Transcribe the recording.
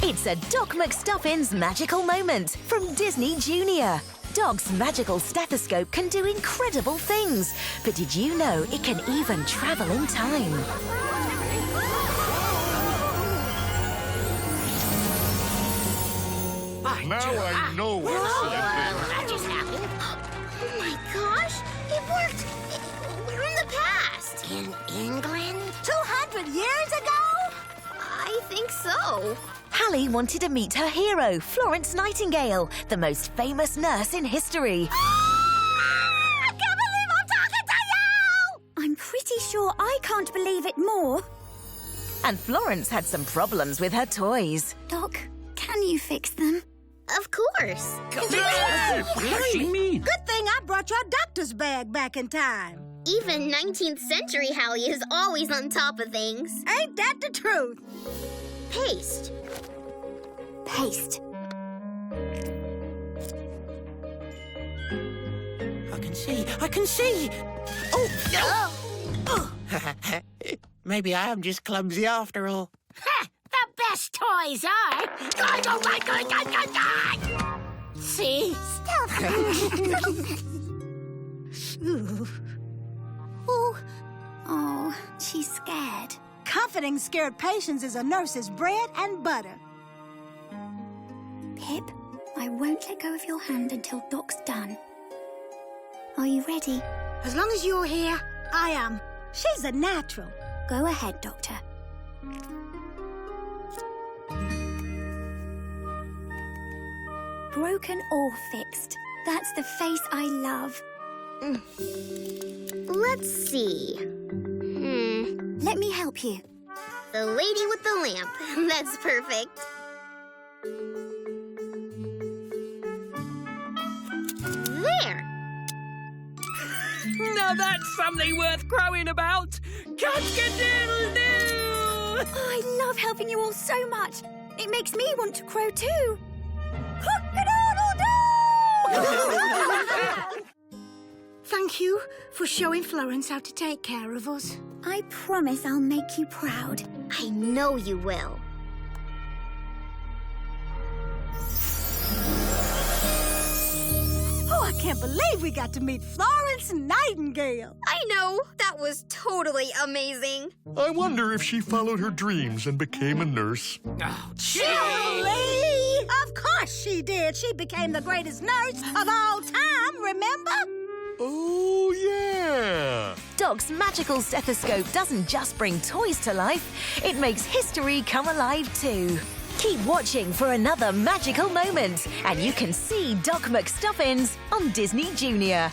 It's a Doc McStuffins magical moment from Disney Junior. Doc's magical stethoscope can do incredible things, but did you know it can even travel in time? Now I know what's That just happened. Oh my gosh, it worked. We're in the past. In England? 200 years ago? I think so. Hallie wanted to meet her hero, Florence Nightingale, the most famous nurse in history. I can't believe I'm talking to you! I'm pretty sure I can't believe it more. And Florence had some problems with her toys. Doc, can you fix them? Of course. What does she mean? Good thing I brought your doctor's bag back in time. Even 19th century Hallie is always on top of things. Ain't that the truth? Paste. Paste. I can see! Oh! Maybe I am just clumsy after all. Ha! The best toys are... See? Oh, she's scared. Comforting scared patients is a nurse's bread and butter. Pip, I won't let go of your hand until Doc's done. Are you ready? As long as you're here, I am. She's a natural. Go ahead, Doctor. Broken or fixed. That's the face I love. Let's see. Let me help you. The lady with the lamp. That's perfect. There. Now that's something worth crowing about. Cock-a-doodle-doo! Oh, I love helping you all so much. It makes me want to crow too. Thank you for showing Florence how to take care of us. I promise I'll make you proud. I know you will. Oh, I can't believe we got to meet Florence Nightingale. I know. That was totally amazing. I wonder if she followed her dreams and became a nurse. Oh, Lee! Of course she did. She became the greatest nurse of all time, remember? Oh, yeah! Doc's magical stethoscope doesn't just bring toys to life, it makes history come alive too. Keep watching for another magical moment, and you can see Doc McStuffins on Disney Junior.